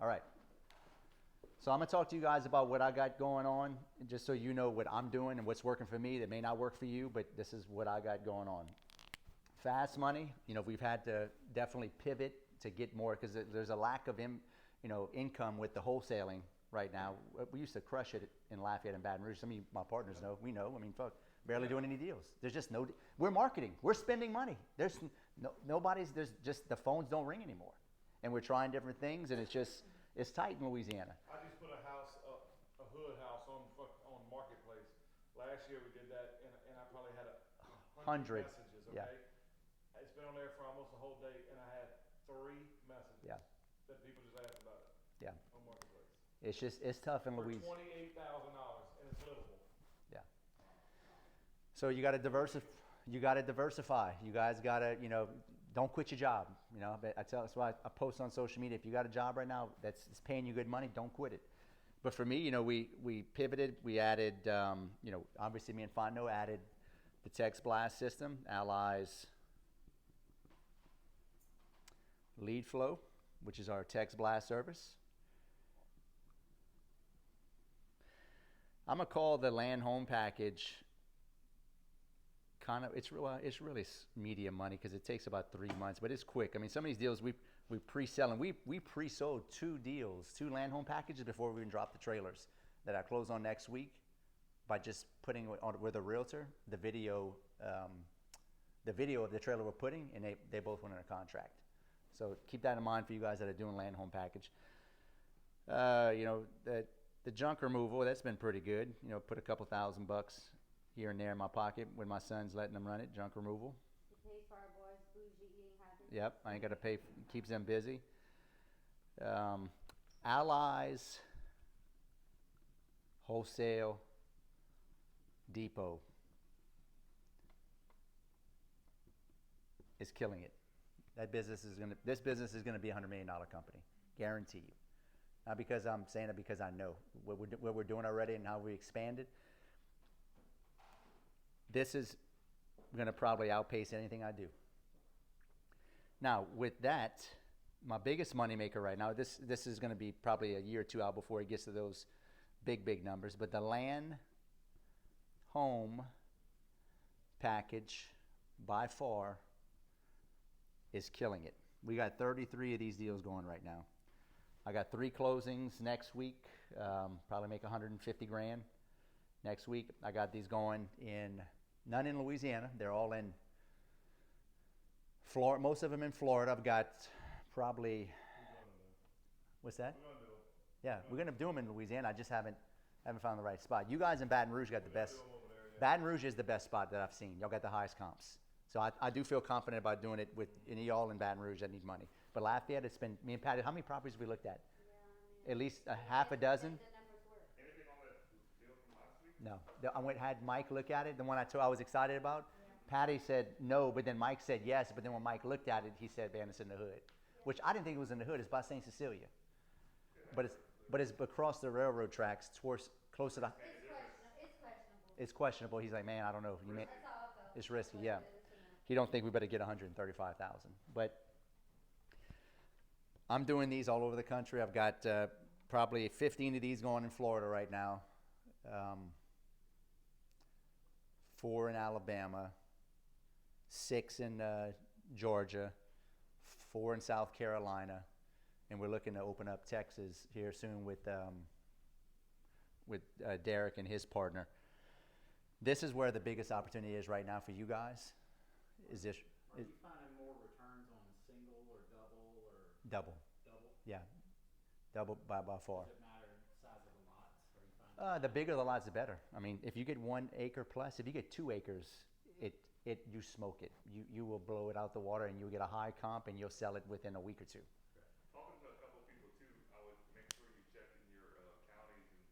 All right. So I'm gonna talk to you guys about what I got going on, just so you know what I'm doing and what's working for me. That may not work for you, but this is what I got going on. Fast money. We've had to definitely pivot to get more because there's a lack of income with the wholesaling right now. We used to crush it in Lafayette and Baton Rouge. Some of you, my partners know. We know. I mean, fuck, barely doing any deals. There's just no. We're marketing. We're spending money. There's nobody's. There's just the phones don't ring anymore, and we're trying different things, and it's tight in Louisiana. I just put a house up, a hood house on Marketplace. Last year we did that, and I probably had 100 messages. Okay, yeah. It's been on there for almost a whole day, and I had 3 messages. Yeah. That people just asked about it. Yeah. On Marketplace. It's tough in Louisiana. For $28,000, and it's livable. Yeah. So you got to diversify. You got to diversify. You guys got to don't quit your job. That's why I post on social media. If you got a job right now that's paying you good money, don't quit it. But for me, we pivoted. We added, obviously me and Fondo added the text blast system, Ally's lead flow, which is our text blast service. I'm gonna call the land home package it's really medium money because it takes about 3 months, but it's quick. I mean, some of these deals we pre-sell, and we pre-sold 2 land home packages before we even dropped the trailers that I close on next week by just putting on with a realtor the video of the trailer we're putting, and they both went under contract. So keep that in mind for you guys that are doing land home package. The junk removal, that's been pretty good. Put a couple $1,000 here and there in my pocket when my son's letting them run it. Junk removal. It pays for our boys' bougie eating habits. Yep, I ain't got to pay. Keeps them busy. Allies Wholesale Depot is killing it. This business is gonna be a $100 million company, guarantee you. Not because I'm saying it, because I know what we're doing already and how we expanded. This is going to probably outpace anything I do. Now, with that, my biggest moneymaker right now, this is going to be probably a year or 2 out before it gets to those big numbers, but the land home package by far is killing it. We got 33 of these deals going right now. I got 3 closings next week, probably make 150 grand next week. I got these going none in Louisiana. They're all in Florida. Most of them in Florida. I've got probably, what's that? Yeah, we're gonna do them in Louisiana. I just haven't found the right spot. You guys in Baton Rouge got the best. Baton Rouge is the best spot that I've seen. Y'all got the highest comps. So I do feel confident about doing it with any y'all in Baton Rouge that need money. But Lafayette, it's been me and Patty. How many properties have we looked at? Yeah, at least a half a dozen. Anything on that deal from last week? No, I had Mike look at it. The one I was excited about. Yeah. Patty said no, but then Mike said yes. But then when Mike looked at it, he said, "Man, it's in the hood," yeah. Which I didn't think it was in the hood. It's by St. Cecilia, yeah. but it's across the railroad tracks, towards close to the. It's questionable. He's like, "Man, I don't know. It's risky." Yeah. He don't think we better get 135,000, but I'm doing these all over the country. I've got probably 15 of these going in Florida right now, 4 in Alabama, 6 in Georgia, 4 in South Carolina, and we're looking to open up Texas here soon with Derek and his partner. This is where the biggest opportunity is right now for you guys. Are you finding more returns on single or double or? Double. Double? Yeah. Double by far. Does it matter size of the lots? Are you finding the bigger the lots, the better. I mean, if you get 1 acre plus, if you get 2 acres, you smoke it. You will blow it out the water, and you'll get a high comp, and you'll sell it within a week or 2. Talking to a couple of people too, I would make sure you check in your counties and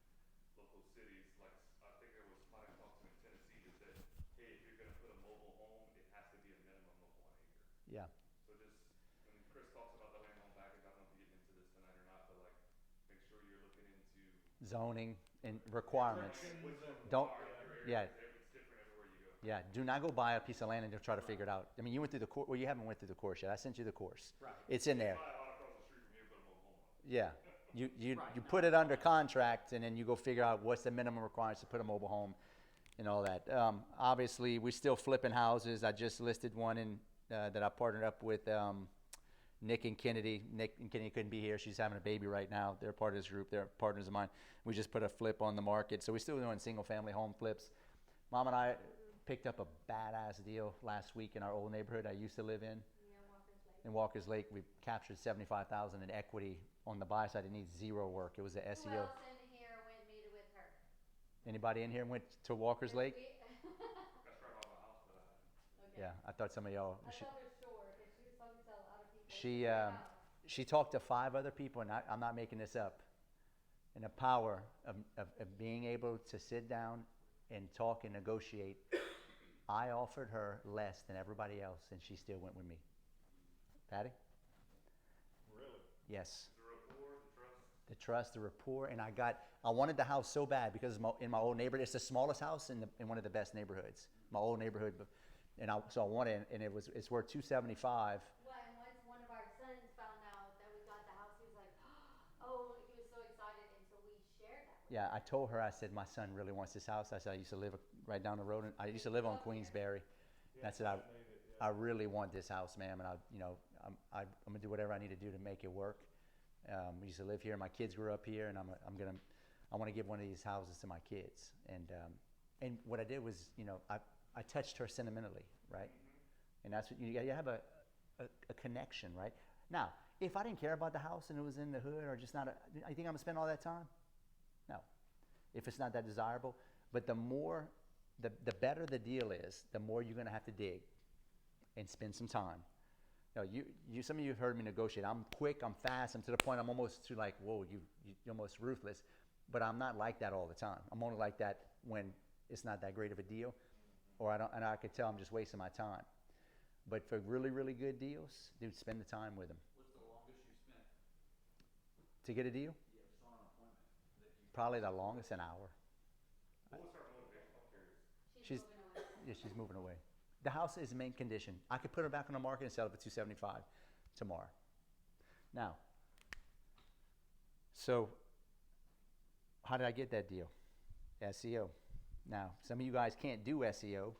local cities. Like I think there was somebody talking in Tennessee that said, "Hey, if you're going to put a mobile home, it has to be a minimum of 1 acre." Yeah. So just when Chris talks about the land home package, I don't know if you get into this tonight or not, but like make sure you're looking into Zoning and requirements. Don't. Yeah. It's different everywhere you go. Yeah. Do not go buy a piece of land and just try to figure it out. I mean, you went through the course. Well, you haven't went through the course yet. I sent you the course. Right. It's in there. Buy a lot across the street from here, put a mobile home on it. Yeah. you Right, put no, it under okay. contract, and then you go figure out what's the minimum requirements to put a mobile home and all that. Obviously, we're still flipping houses. I just listed one in that I partnered up with Nick and Kennedy. Nick and Kennedy couldn't be here. She's having a baby right now. They're part of this group. They're partners of mine. We just put a flip on the market. So we're still doing single-family home flips. Mom and I picked up a badass deal last week in our old neighborhood I used to live in. Yeah, Walker's Lake. In Walker's Lake, we captured $75,000 in equity on the buy side. It needs zero work. It was the Who SEO. else in here went meet with her? Anybody in here went to Walker's Yes, Lake? That's right by my house, but I haven't. Okay. Yeah, I thought some of y'all. I thought for sure, because she was talking to a lot of people. She Great um, house. she talked to 5 other people, and I'm not making this up. And the power of being able to sit down and talk and negotiate. I offered her less than everybody else, and she still went with me. Patty? Really? Yes. The rapport, the trust. The trust, the rapport, and I wanted the house so bad because in my old neighborhood, it's the smallest house in one of the best neighborhoods, my old neighborhood, so I wanted, and it's worth $275. Well, and once one of our sons found out that we got the house, he was like, oh, he was so excited, and so we shared that. With Yeah, I told her, I said, my son really wants this house. I said, I used to live right down the road, and I used to live on Queensberry. And I said, I really want this house, ma'am, and I'm gonna do whatever I need to do to make it work. We used to live here. My kids grew up here, and I want to give one of these houses to my kids. And what I did was, I touched her sentimentally, right? And that's what you have a connection, right? Now, if I didn't care about the house and it was in the hood or just not, I think I'm gonna spend all that time? No, if it's not that desirable. But the better the deal is, the more you're gonna have to dig and spend some time. Some of you have heard me negotiate. I'm quick, I'm fast, I'm to the point I'm almost to like, whoa, you're almost ruthless. But I'm not like that all the time. I'm only like that when it's not that great of a deal, or I could tell I'm just wasting my time. But for really, really good deals, dude, spend the time with them. What's the longest you spent? To get a deal, Yeah, just on an appointment. That you probably the longest, an hour. What was her motivation? I'm curious. She's She's- moving away. Yeah, she's moving away. The house is mint condition. I could put her back on the market and sell it for $275 tomorrow. Now, so how did I get that deal? SEO. Now, some of you guys can't do SEO.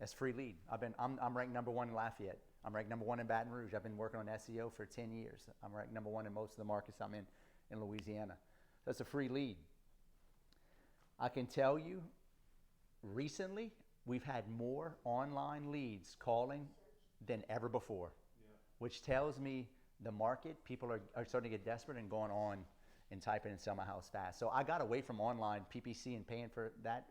That's free lead. I'm ranked number 1 in Lafayette. I'm ranked number 1 in Baton Rouge. I've been working on SEO for 10 years. I'm ranked number 1 in most of the markets I'm in Louisiana. That's a free lead. I can tell you, recently, we've had more online leads calling than ever before, which tells me the market, people are starting to get desperate and going on and typing and sell my house fast. So I got away from online PPC and paying for that,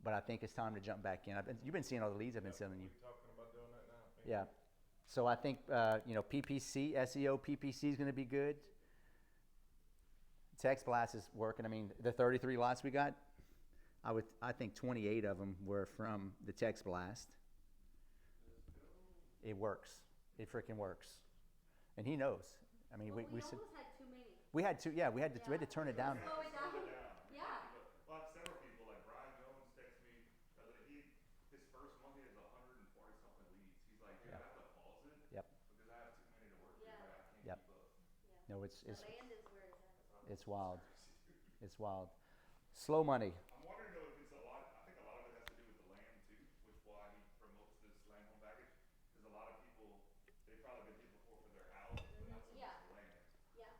but I think it's time to jump back in. You've been seeing all the leads I've been selling you. We're talking about doing that now. Yeah. So I think, PPC, SEO, PPC is going to be good. Text blast is working. I mean, the 33 lots we got, I think 28 of them were from the text blast. It works. It freaking works. And he knows. I mean, Well, we almost said, had too many. we had to, yeah, we had to turn it down. Slow it down. Yeah. Well, I have several people, like Brian Jones text me, his first month he has 140 something leads. He's like, dude, I have to pause it. Yep. Because I have too many to work through, Yeah. right? I can't Yep. keep up. Yeah. No, it's The land is where it's at. it's wild. It's wild. Slow money. I'm wondering though if it's I think a lot of it has to do with the land too, which why he promotes this land home package. Because a lot of people, they've probably been here before for their house, but not so Yeah. much the land. Yeah.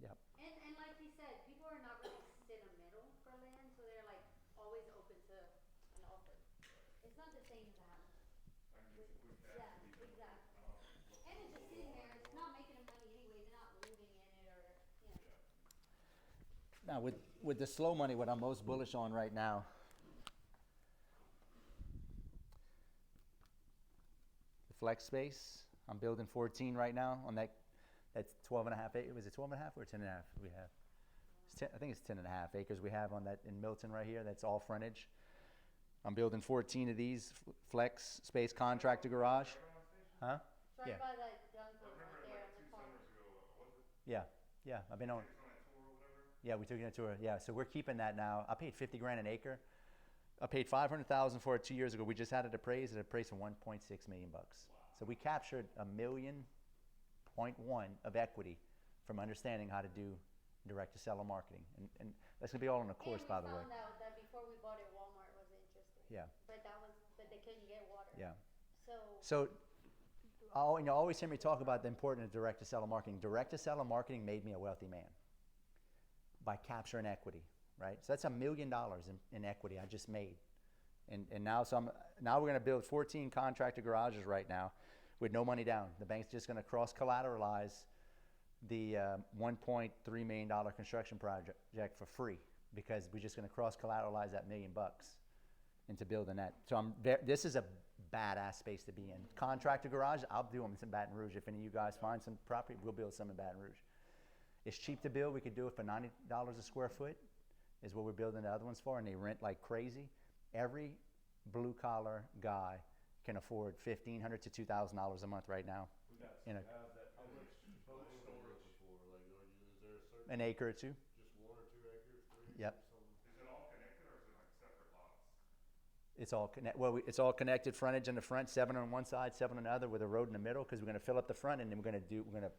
Yep. And like he said, people are not really sentimental for land, so they're like always open to an offer. It's not the same as a house. I can get some quick cash. Yeah, to be done. exactly. I don't know. And it's just sitting there, it's not making them money anyway, they're not living in it or, Now, with the slow money, what I'm most bullish on right now, the flex space. I'm building 14 right now on that's 12 and a half acres. Was it 12 and a half or 10 and a half we have? I think it's 10 and a half acres we have on that in Milton right here. That's all frontage. I'm building 14 of these flex space contractor garage. Huh? it's right Yeah. by that dunk I right remember there like in the 2 park. summers ago, was it? Yeah. I've been on. It's on that tour or whatever. Yeah, we took it into yeah. So we're keeping that now. I paid 50 grand an acre. I paid 500,000 for it 2 years ago. We just had it appraised at a price of 1.6 million bucks. So we captured $1.1 million of equity from understanding how to do direct-to-seller marketing. And that's going to be all in the course, by the way. And we found out that before we bought it, Walmart was interested. Yeah. But they couldn't get water. Yeah. So So, always hear me talk about the importance of direct-to-seller marketing. Direct-to-seller marketing made me a wealthy man by capturing equity, right? So that's $1 million in equity I just made. And now we're going to build 14 contractor garages right now with no money down. The bank's just going to cross-collateralize the $1.3 million construction project for free because we're just going to cross-collateralize that $1 million into building that. So this is a badass space to be in. Contractor garage, I'll do them in Baton Rouge. If any of you guys find some property, we'll build some in Baton Rouge. It's cheap to build. We could do it for $90 a square foot is what we're building the other ones for, and they rent like crazy. Every blue-collar guy can afford $1,500 to $2,000 a month right now. In a, an acre or two. Just 1 or 2 acres, 3? Yep. Is it all connected or is it like separate lots? It's all it's all connected. Frontage in the front, 7 on one side, 7 on the other, with a road in the middle. Because we're going to fill up the front, and then we're going to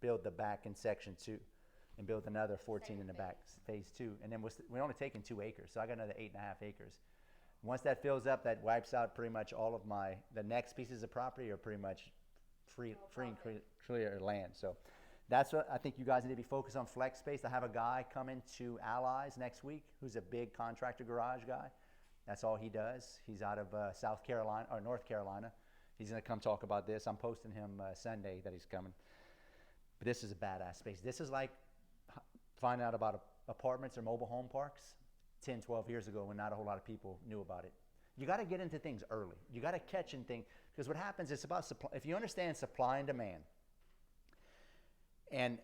build the back in section 2, and build another 14 in the back, phase 2. And then we're only taking 2 acres, so I got another 8.5 acres. Once that fills up, that wipes out pretty much all of the next pieces of property are pretty much free and clear land. So that's what I think you guys need to be focused on, flex space. I have a guy coming to Allies next week who's a big contractor garage guy. That's all he does. He's out of South Carolina or North Carolina. He's going to come talk about this. I'm posting him Sunday that he's coming. But this is a badass space. This is like finding out about apartments or mobile home parks 10, 12 years ago when not a whole lot of people knew about it. You got to get into things early. You got to catch in things, because what happens is about supply. If you understand supply and demand and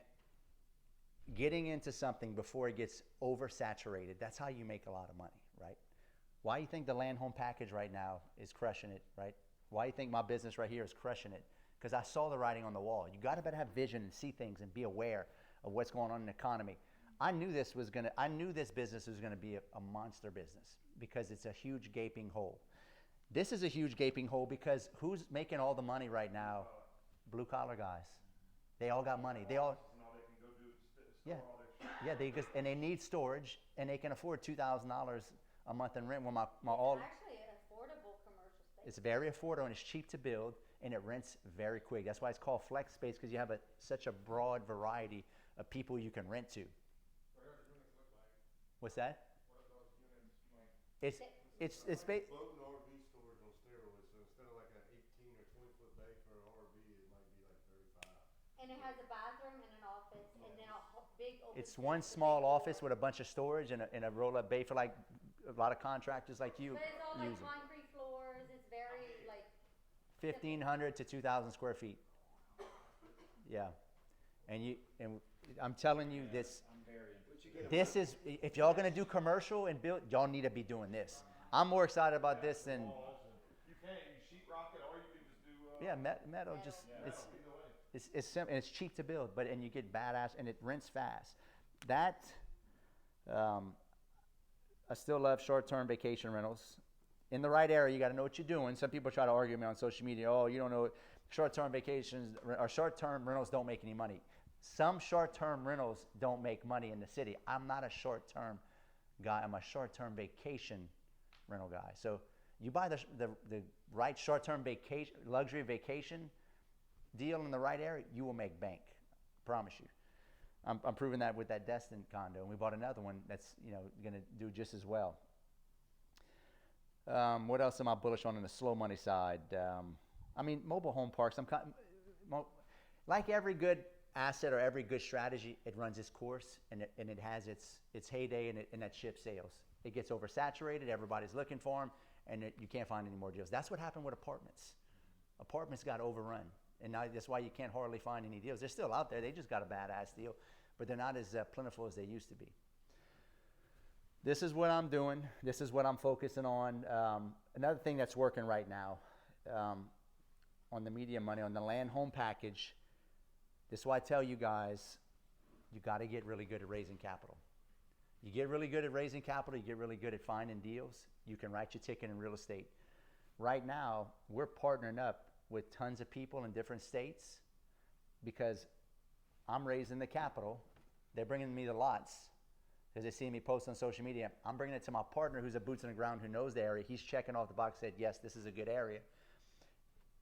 getting into something before it gets oversaturated, that's how you make a lot of money, right? Why do you think the land home package right now is crushing it, right? Why do you think my business right here is crushing it? Because I saw the writing on the wall. You got to better have vision and see things and be aware of what's going on in the economy. I knew this business was gonna be a monster business because it's a huge gaping hole. This is a huge gaping hole because who's making all the money right now? Blue collar guys. They all got money. They all. So now they can go store Yeah. all their shit. Yeah, and they need storage, and they can afford $2,000 a month in rent. When my it's all, actually an affordable commercial space. it's very affordable and it's cheap to build, and it rents very quick. That's why it's called flex space, because you have such a broad variety of people you can rent to. What are the units look like? What's that? What are those units like? It's Floating RV storage on steroids. So instead of like an 18 or 20-foot bay for an RV, it might be like 35. And it has a bathroom and an office and then a big open It's space one with a small big office door. with a bunch of storage and a roll-up bay for like a lot of contractors like you But it's all like use them. concrete floors. It's very like 1,500 to 2,000 square feet. Yeah, and I'm telling you this. I'm very interested. This is, if y'all gonna do commercial and build, y'all need to be doing this. I'm more excited about this than, You sheetrock it, or you can just do. yeah, metal. Just it's simple and it's cheap to build, and you get badass and it rents fast. That I still love short-term vacation rentals. In the right area, you got to know what you're doing. Some people try to argue with me on social media. Oh, you don't know short-term vacations or short-term rentals don't make any money. Some short-term rentals don't make money in the city. I'm not a short-term guy. I'm a short-term vacation rental guy. So you buy the right short-term vacation, luxury vacation deal in the right area, you will make bank. Promise you. I'm proving that with that Destin condo, and we bought another one that's going to do just as well. What else am I bullish on the slow money side? I mean, mobile home parks. Like every good asset or every good strategy, it runs its course and it has its heyday and that ship sails. It gets oversaturated. Everybody's looking for them, and you can't find any more deals. That's what happened with apartments. Apartments got overrun, and now that's why you can't hardly find any deals. They're still out there. They just got a badass deal, but they're not as plentiful as they used to be. This is what I'm doing. This is what I'm focusing on. Another thing that's working right now on the media money, on the land home package, this is why I tell you guys, you got to get really good at raising capital. You get really good at raising capital, you get really good at finding deals, you can write your ticket in real estate. Right now, we're partnering up with tons of people in different states because I'm raising the capital They're bringing me the lots because they see me post on social media. I'm bringing it to my partner who's a boots on the ground who knows the area. He's checking off the box, said, yes, this is a good area.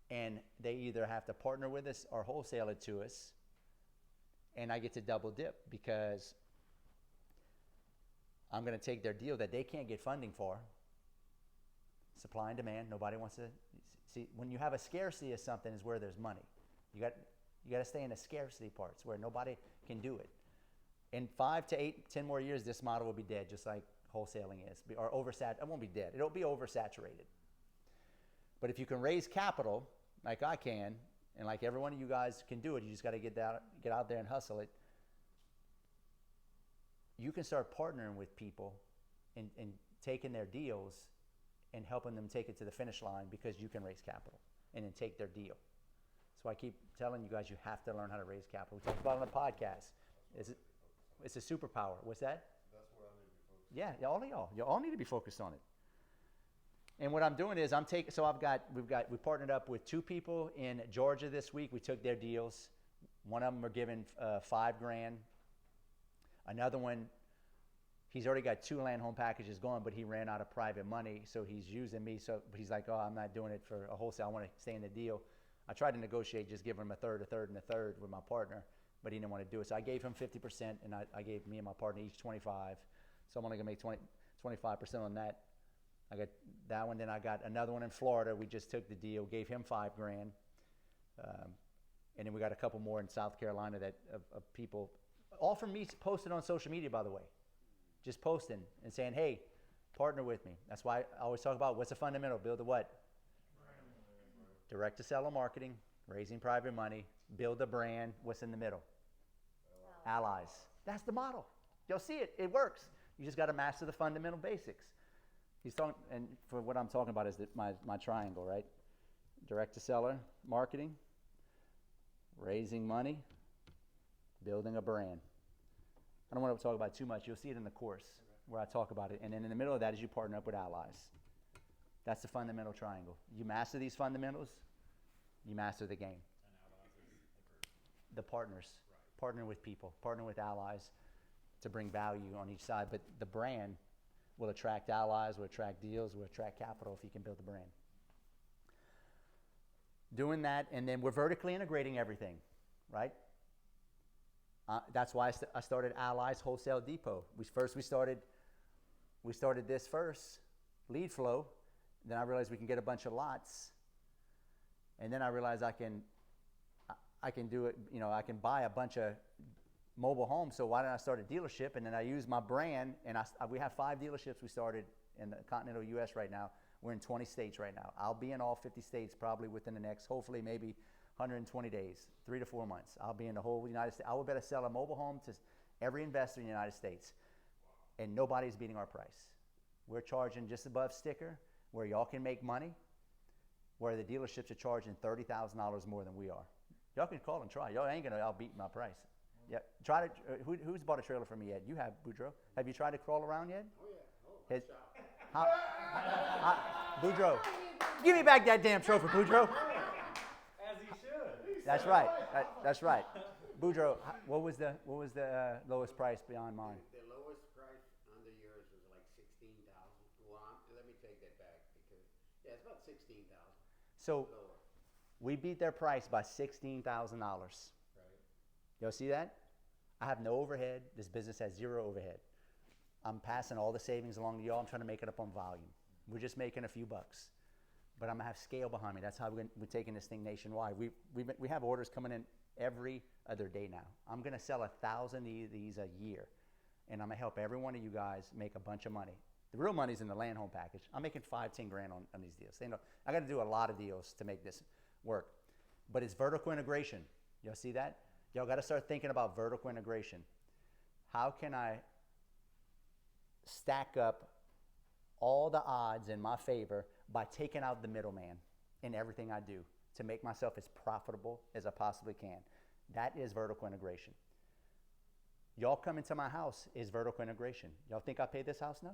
And they either have to partner with us or wholesale it to us. And I get to double dip because I'm going to take their deal that they can't get funding for. Supply and demand. Nobody wants to see. When you have a scarcity of something is where there's money. You got to stay in the scarcity parts where nobody can do it. In 5 to 8, 10 more years, this model will be dead, just like wholesaling is, or oversaturated. It won't be dead. It'll be oversaturated. But if you can raise capital, like I can, and like every one of you guys can do it, you just got to get out there and hustle it. You can start partnering with people and taking their deals and helping them take it to the finish line because you can raise capital and then take their deal. So I keep telling you guys, you have to learn how to raise capital. We talked about it on the podcast. It's a superpower. What's that? That's where I need to be focused. Yeah, all of y'all. You all need to be focused on it. And what I'm doing is we partnered up with 2 people in Georgia this week. We took their deals. One of them are giving $5,000. Another one, he's already got 2 land home packages going, but he ran out of private money, so he's using me. So he's like, oh, I'm not doing it for a wholesale. I want to stay in the deal. I tried to negotiate, just give him a third, and a third with my partner, but he didn't want to do it. So I gave him 50%, and I gave me and my partner each 25. So I'm only gonna make 25% on that. I got that one. Then I got another one in Florida. We just took the deal, gave him $5,000, and then we got a couple more in South Carolina of people, all from me posted on social media, by the way, just posting and saying, hey, partner with me. That's why I always talk about what's the fundamental. Build the what? Direct to seller marketing, raising private money, build a brand. What's in the middle? Allies. That's the model. You'll see it. It works. You just got to master the fundamental basics. He's talking, and for what I'm talking about is my triangle, right? Direct to seller marketing, raising money, building a brand. I don't want to talk about it too much. You'll see it in the course where I talk about it. And then in the middle of that is you partner up with allies. That's the fundamental triangle. You master these fundamentals, you master the game. The partners, partner with people, partner with allies to bring value on each side. But the brand will attract allies, will attract deals, will attract capital if you can build a brand. Doing that, and then we're vertically integrating everything, right? That's why I started Allies Wholesale Depot. We started this first, lead flow. Then I realized we can get a bunch of lots, and then I realized I can do it. I can buy a bunch of mobile homes. So why didn't I start a dealership? And then I use my brand, and we have 5 dealerships we started in the continental U.S. right now. We're in 20 states right now. I'll be in all 50 states probably within the next, hopefully, maybe 120 days, 3 to 4 months. I'll be in the whole United States. I will better sell a mobile home to every investor in the United States, and nobody's beating our price. We're charging just above sticker, where y'all can make money, where the dealerships are charging $30,000 more than we are. Y'all can call and try. Y'all ain't gonna outbeat my price. Yeah, try to. Who's bought a trailer from me yet? You have, Boudreaux. Have you tried to crawl around yet? Oh, yeah. Oh, Boudreaux, give me back that damn trophy, Boudreaux. as he should. That's right. That's right. Boudreaux, what was the lowest price beyond mine? The lowest price under yours was like 16,000. Well, let me take that back because it's about 16,000. So Lower. we beat their price by $16,000. Right. Y'all see that? I have no overhead. This business has 0 overhead. I'm passing all the savings along to y'all. I'm trying to make it up on volume. We're just making a few bucks, but I'm gonna have scale behind me. That's how we're taking this thing nationwide. We have orders coming in every other day now. I'm gonna sell 1,000 of these a year, and I'm gonna help every one of you guys make a bunch of money. The real money's in the land home package. I'm making $5-10 grand on these deals. I got to do a lot of deals to make this work, but it's vertical integration. Y'all see that? Y'all got to start thinking about vertical integration. How can I stack up all the odds in my favor by taking out the middleman in everything I do to make myself as profitable as I possibly can? That is vertical integration. Y'all come into my house is vertical integration. Y'all think I pay this house? No?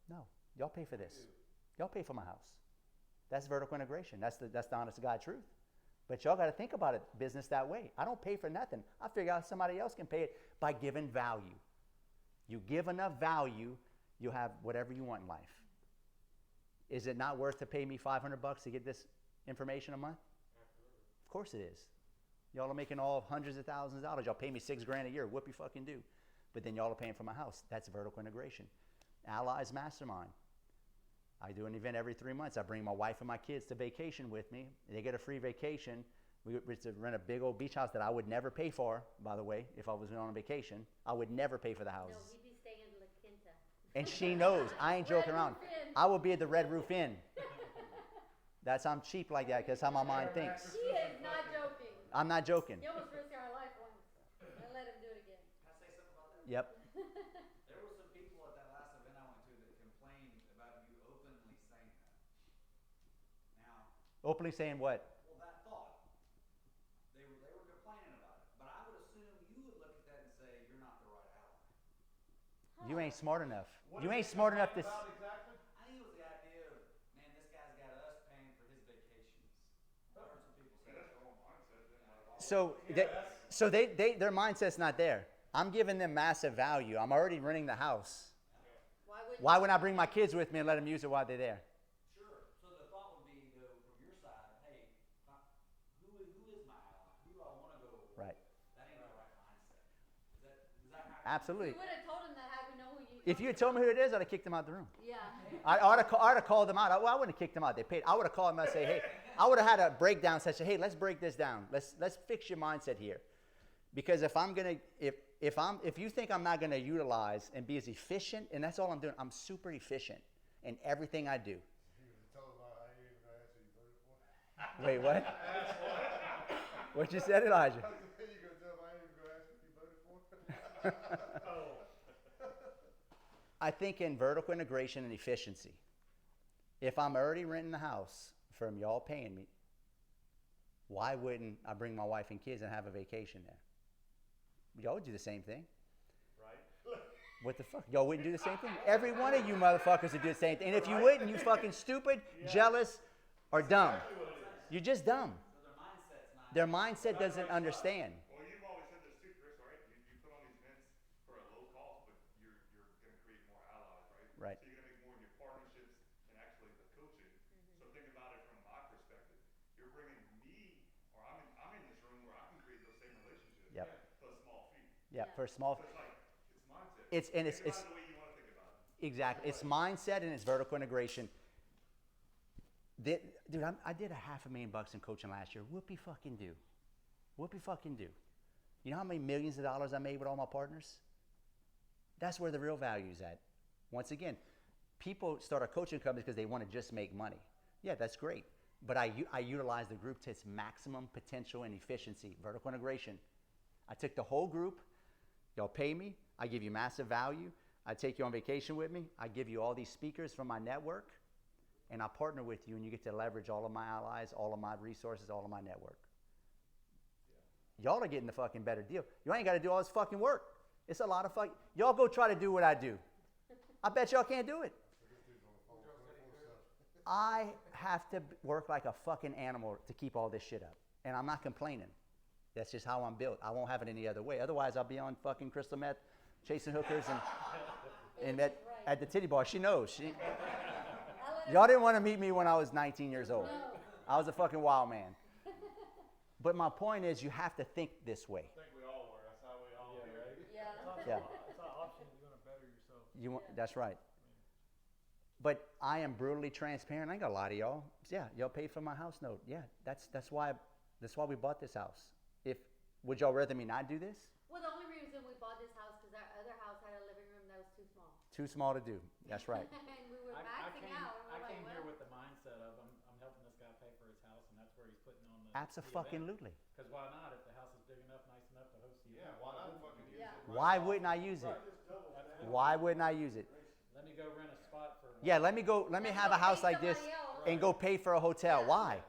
No. Y'all pay for this. Y'all pay for my house. That's vertical integration. That's the honest to God truth. But y'all got to think about it, business that way. I don't pay for nothing. I figure out somebody else can pay it by giving value. You give enough value, you'll have whatever you want in life. Is it not worth to pay me $500 to get this information a month? Absolutely. Of course it is. Y'all are making all hundreds of thousands of dollars. Y'all pay me $6,000 a year. Whoop you fucking do. But then y'all are paying for my house. That's vertical integration. Allies Mastermind. I do an event every 3 months. I bring my wife and my kids to vacation with me. They get a free vacation. We get to rent a big old beach house that I would never pay for, by the way, if I was on a vacation. I would never pay for the houses. No, he'd be staying in La Quinta. And she knows. I ain't joking around. I will be at the Red Roof Inn. I'm cheap like that because how my mind thinks. He is not joking. I'm not joking. You almost risked our life once. I let him do it again. Can I say something about that? Yep. There were some people at that last event I went to that complained about you openly saying that. Now, Openly saying what? well, that thought. They were complaining about it. But I would assume you would look at that and say, you're not the right ally. You ain't smart enough. What You is ain't it smart enough to. about exactly? I think it was the idea of, man, this guy's got us paying for his vacations. I heard some people say Yeah, that's that. the whole mindset then. Like, Their mindset's not there. I'm giving them massive value. I'm already renting the house. Why wouldn't I bring my kids with me and let them use it while they're there? Sure. So the thought would be, though, from your side, hey, who is my ally? Who do I want to go with? Right. That ain't the right mindset. Is that how? Absolutely. We would have told him that had we known who you. If you had told me who it is, I'd have kicked them out the room. Yeah. I ought to call them out. Well, I wouldn't have kicked them out. They paid. I would have called them and say, hey, I would have had a breakdown session. Hey, let's break this down. Let's fix your mindset here. Because if you think I'm not gonna utilize and be as efficient, and that's all I'm doing, I'm super efficient in everything I do. You tell them I ain't even gonna answer you voted for. Wait, what? What you said, Elijah? You gonna tell them I ain't even gonna ask if you voted for? I think in vertical integration and efficiency. If I'm already renting the house from y'all paying me, why wouldn't I bring my wife and kids and have a vacation there? Y'all would do the same thing. right? What the fuck? Y'all wouldn't do the same thing? Every one of you motherfuckers would do the same thing. And if you wouldn't, you fucking stupid, jealous, or dumb. You're just dumb. So their mindset's not. Their mindset doesn't understand. Well, you've always said this too, Chris, right? You put on these events for a low cost, but you're going to create more allies, right? Right. So you're going to make more in your partnerships and actually the coaching. So think about it from my perspective. You're bringing me, or I'm in this room where I can create those same relationships. Yep. For a small fee. Yeah, for a small. So it's like, it's mindset. It's Think about it the way you want to think about it. Exactly. It's mindset and it's vertical integration. Dude, I did $500,000 in coaching last year. Whoopie fucking do. Whoopie fucking do. You know how many millions of dollars I made with all my partners? That's where the real value is at. Once again, people start a coaching company because they want to just make money. Yeah, that's great. But I utilize the group to its maximum potential and efficiency, vertical integration. I took the whole group. Y'all pay me. I give you massive value. I take you on vacation with me. I give you all these speakers from my network. And I partner with you, and you get to leverage all of my allies, all of my resources, all of my network. Y'all are getting the fucking better deal. You ain't got to do all this fucking work. It's a lot of fuck. Y'all go try to do what I do. I bet y'all can't do it. I have to work like a fucking animal to keep all this shit up. And I'm not complaining. That's just how I'm built. I won't have it any other way. Otherwise, I'll be on fucking crystal meth, chasing hookers, and at the titty bar. She knows. Y'all didn't want to meet me when I was 19 years old. No. I was a fucking wild man. But my point is, you have to think this way. I think we all were. That's how we all were, right? Yeah. Yeah. It's an option. You're gonna better yourself. That's right. But I am brutally transparent. I ain't gonna lie to y'all. Yeah, y'all paid for my house note. Yeah, that's why we bought this house. Would y'all rather me not do this? Well, the only reason we bought this house because our other house had a living room that was too small. Too small to do. That's right. And we were I maxing came, out. I And we're came like, here well, with the mindset of I'm helping this guy pay for his house, and that's where he's putting on the Abso-fucking-lutely. Because why not? If the house is big enough, nice enough to host the Yeah, event, why not fucking use Yeah. it? Why wouldn't I use it? Why wouldn't I use it? Let me go rent a spot for. Yeah, let me have a house like this and go pay for a hotel. Why?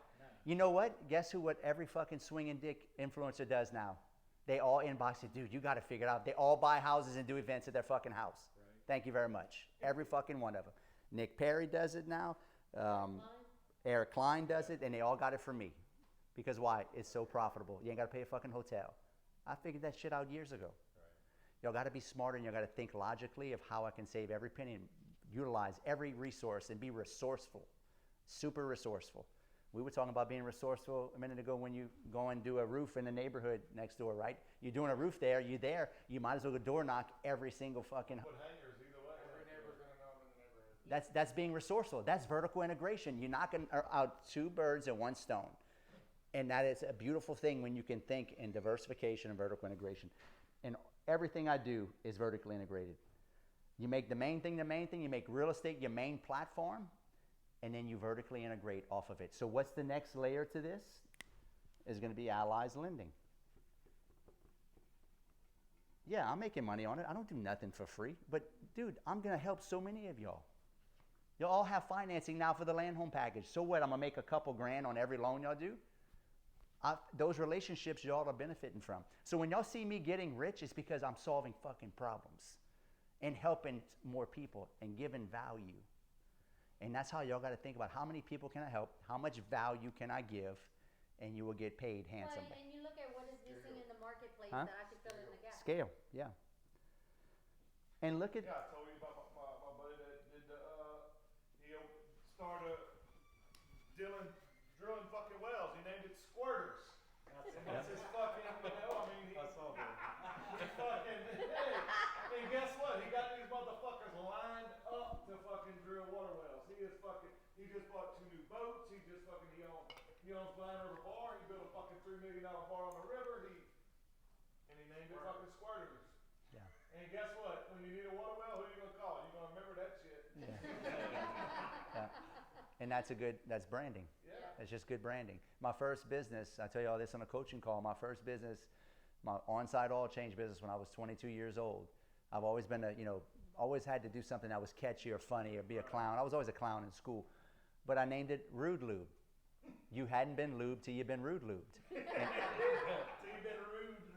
You know what? Guess what every fucking swinging dick influencer does now? They all inbox it, dude, you got to figure it out. They all buy houses and do events at their fucking house. Right. Thank you very much. Every fucking one of them. Nick Perry does it now. Eric Klein does it, and they all got it from me. Because why? It's so profitable. You ain't got to pay a fucking hotel. I figured that shit out years ago. Y'all got to be smarter, and y'all got to think logically of how I can save every penny and utilize every resource and be resourceful, super resourceful. We were talking about being resourceful a minute ago when you go and do a roof in the neighborhood next door, right? You're doing a roof there, you're there, you might as well go door knock every single fucking... Put hangers either way. Every neighbor's gonna know them in the neighborhood. That's being resourceful. That's vertical integration. You're knocking out two birds and one stone. And that is a beautiful thing when you can think in diversification and vertical integration. And everything I do is vertically integrated. You make the main thing, you make real estate your main platform, and then you vertically integrate off of it. So what's the next layer to this? Is going to be Allies Lending. Yeah, I'm making money on it. I don't do nothing for free. But, dude, I'm going to help so many of y'all. Y'all all have financing now for the land home package. So what? I'm going to make a couple grand on every loan y'all do? Those relationships y'all are benefiting from. So when y'all see me getting rich, it's because I'm solving fucking problems and helping more people and giving value. And that's how y'all got to think about how many people can I help, how much value can I give, and you will get paid handsomely. Well, and you look at what is missing in the marketplace Huh? that I could fill in the gap. Scale, yeah. And look at... Yeah, I told you about my buddy that did the, he started drilling fucking wells. He named it Squirters. And that's his fucking, I mean, he fucking, hey, I mean, guess what? He got these motherfuckers lined up to fucking drill water wells. He just bought 2 new boats. He owns Blind River Bar. He built a fucking $3 million bar on the river. And he named it fucking Squirters. Yeah. And guess what? When you need a water well, who are you gonna call? You're gonna remember that shit. Yeah. Yeah. And that's branding. Yeah. It's just good branding. My first business, I tell you all this on a coaching call, my first business, my on-site oil change business when I was 22 years old. I've always been always had to do something that was catchy or funny or be a clown. I was always a clown in school. But I named it Rood Lube. You hadn't been lubed till you've been Rood lubed.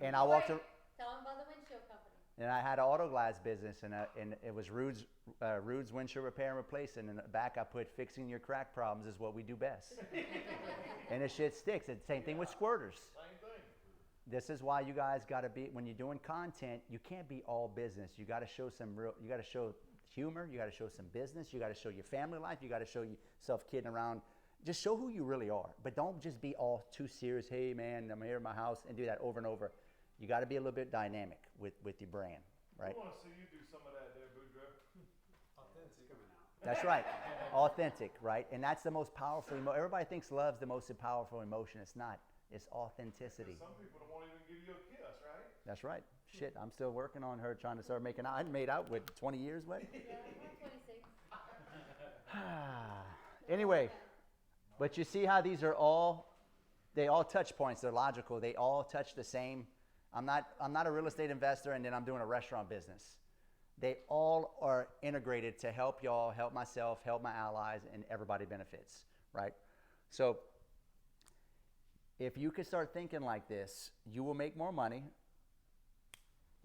And I walked around. Tell them about the windshield company. And I had an auto glass business, and it was Rood's windshield repair and replace. And in the back, I put fixing your crack problems is what we do best. And the shit sticks. It's the same thing with squirters. Same thing. This is why you guys got to be, when you're doing content, you can't be all business. You got to show you got to show humor. You got to show some business. You got to show your family life. You got to show yourself kidding around. Just show who you really are. But don't just be all too serious. Hey, man, I'm here in my house, and do that over and over. You got to be a little bit dynamic with your brand, right? I want to see you do some of that there, Boudreaux. Authentic. That's right. Authentic, right? And that's the most powerful emotion. Everybody thinks love's the most powerful emotion. It's not. It's authenticity. Some people don't want to even give you a kiss, right? That's right. Shit, I'm still working on her trying to start making out. I hadn't made out with 20 years, what? Yeah, we're 26. Anyway, but you see how these are they all touch points. They're logical. They all touch the same. I'm not a real estate investor and then I'm doing a restaurant business. They all are integrated to help y'all, help myself, help my allies, and everybody benefits, right? So if you could start thinking like this, you will make more money,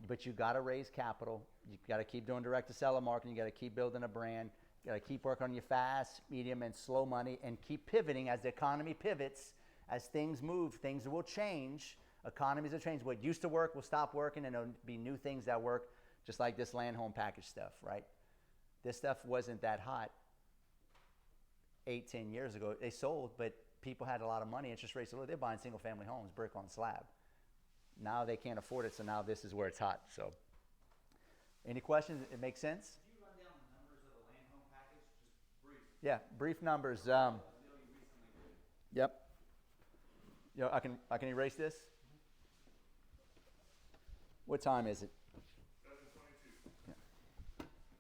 but you got to raise capital. You got to keep doing direct-to-seller marketing. You got to keep building a brand. You got to keep working on your fast, medium, and slow money, and keep pivoting as the economy pivots. As things move, things will change. Economies will change. What used to work will stop working, and there'll be new things that work, just like this land home package stuff, right? This stuff wasn't that hot 8-10 years ago. They sold, but people had a lot of money. Interest rates are low. They're buying single-family homes, brick on slab. Now they can't afford it, so now this is where it's hot. So, any questions? It makes sense? Could you run down the numbers of the land home package? Just brief. Yeah, brief numbers. The deal you recently did. Yep. You know, I can erase this. What time is it? 7:22. Yeah.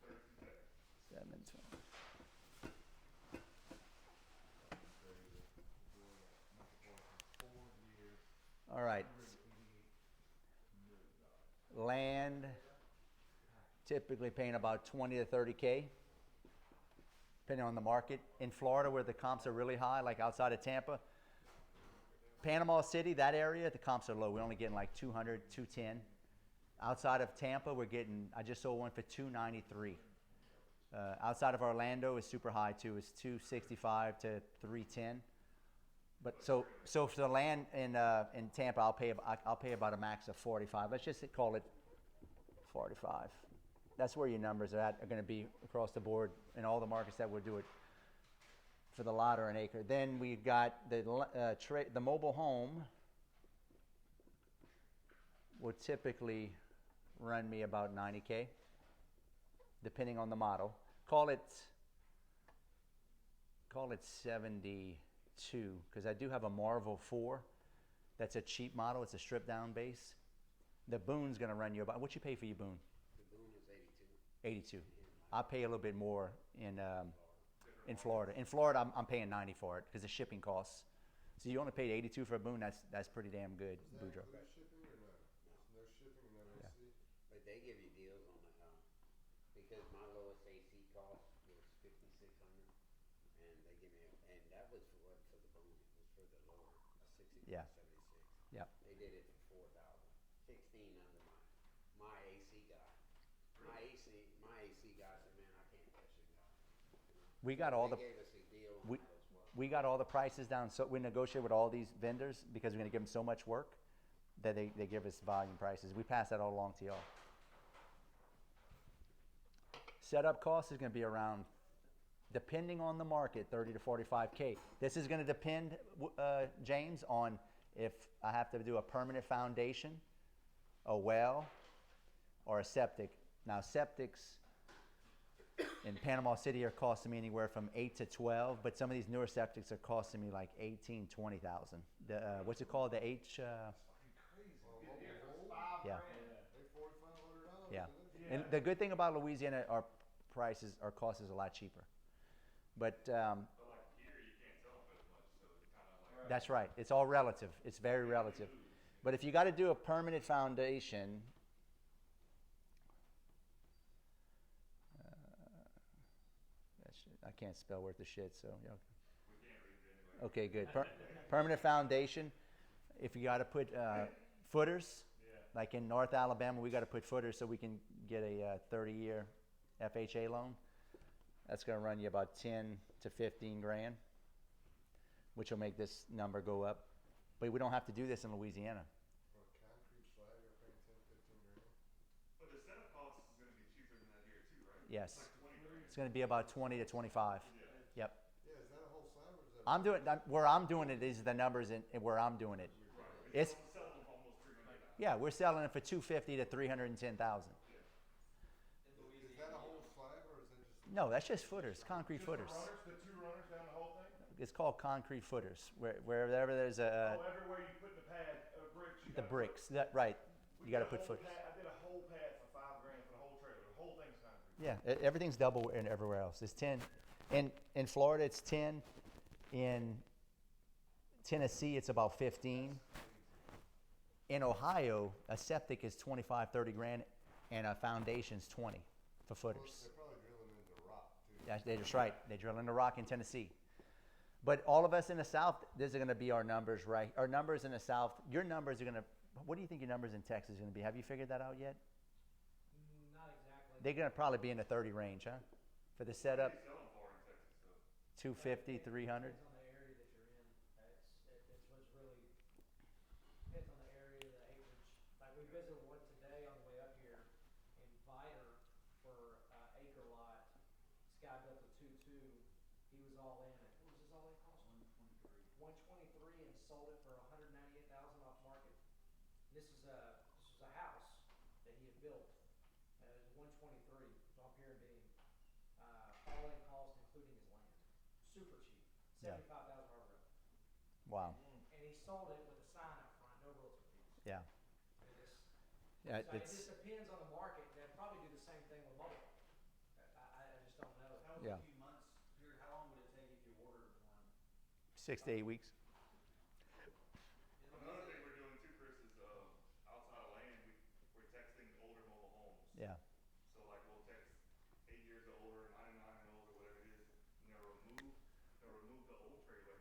32 seconds. 7:20. All right. Land, typically paying about 20 to 30K, depending on the market. In Florida, where the comps are really high, like outside of Tampa, Panama City, that area, the comps are low. We're only getting like 200, 210. Outside of Tampa, I just sold one for 293. Outside of Orlando is super high too. It's 265 to 310. But so for the land in Tampa, I'll pay about a max of 45. Let's just call it 45. That's where your numbers are going to be across the board in all the markets that would do it for the lot or an acre. Then we've got the mobile home will typically run me about 90K, depending on the model. Call it 72, because I do have a Marvel 4. That's a cheap model. It's a stripped down base. The Boone's going to run you about, what you pay for your Boone? The boom is 82. 82. I pay a little bit more in Florida. In Florida, I'm paying 90 for it because the shipping costs. So you only paid 82 for a Boone. That's pretty damn good, Does Boudreaux. that include shipping or no? No shipping and no Yeah. AC? But they give you deals on the, because my lowest AC cost was 5,600, and they give me, and that was for what, for the boom, it was for the lower, 60 Yeah. 76. Yeah. They did it for 4,000, 16 under my AC guy. My AC guy said, man, I can't touch it, guy. You know? We got So all they the gave us a deal on we, that as well. we got all the prices down. So we negotiate with all these vendors because we're going to give them so much work that they give us volume prices. We pass that all along to y'all. Setup cost is going to be around, depending on the market, 30 to 45K. This is going to depend, James, on if I have to do a permanent foundation, a well, or a septic. Now, septics in Panama City are costing me anywhere from 8 to 12, but some of these newer septics are costing me like 18, 20,000. The what's it called? The H. Yeah. They $4,500. Yeah. Yeah. And the good thing about Louisiana, our cost is a lot cheaper. But But like here, you can't sell them for as much, so it's kind of like. that's right. It's all relative. It's very relative. But if you got to do a permanent foundation, I can't spell worth a shit, so you know. We can't read it anyway. Okay, good. Permanent foundation. If you got to put footers, Yeah. like in North Alabama, we got to put footers so we can get a 30-year FHA loan. That's going to run you about 10 to 15 grand, which will make this number go up. But we don't have to do this in Louisiana. For a concrete slab, you're paying 10, 15 grand. But the setup cost is going to be cheaper than that here too, right? Yes. It's like 20 grand. It's going to be about 20 to 25. Yep. Yeah, is that a whole slab or is that? Where I'm doing it is the numbers in where I'm doing it. It's Sell them for almost 300,000. yeah, we're selling it for 250 to 310,000. Is that a whole slab or is that just? No, that's just footers, concrete Just footers. The runners, the two runners down the whole thing? It's called concrete footers. Wherever there's Oh, everywhere you put the pad of bricks, you the gotta bricks, that right, We you got to did a put whole footers. pad- I did a whole pad for $5 grand for the whole trailer. The whole thing's concrete. Yeah, everything's double in everywhere else. It's 10. In Florida, it's 10. In Tennessee, it's about 15. In Ohio, a septic is 25, 30 grand, and a foundation's 20 for footers. They're probably drilling into rock too. That's right. They drill into rock in Tennessee. But all of us in the South, these are going to be our numbers, right? Our numbers in the South, your numbers are going to, what do you think your numbers in Texas are going to be? Have you figured that out yet? Not exactly. They're going to probably be in the 30 range, huh? For the setup, What do you sell them for in Texas though? 250, 300. Depends on the area that you're in. It's what's really, depends on the area, the acreage. Like we visited one today on the way up here in Vidor for acre lot. This guy built a 2-2. He was all in it. What was his all in cost? 123 and sold it for 198,000 off market. This was a house that he had built. It was 123 off here in Bean. All in cost including his land. Super cheap. Yeah. 75,000 hard road. Wow. And he sold it with a sign up front, no realtor fees. Yeah. It just, Yeah, so it it's, just depends on the market. They'll probably do the same thing with mobile. I just don't know. Yeah. A few months period, how long would it take if you ordered one? 6 to 8 weeks. Another thing we're doing too, Chris, is outside of land, we're texting older mobile homes. Yeah. So like we'll text 8 years or older, 99 and older, whatever it is, and they'll remove the old trailer.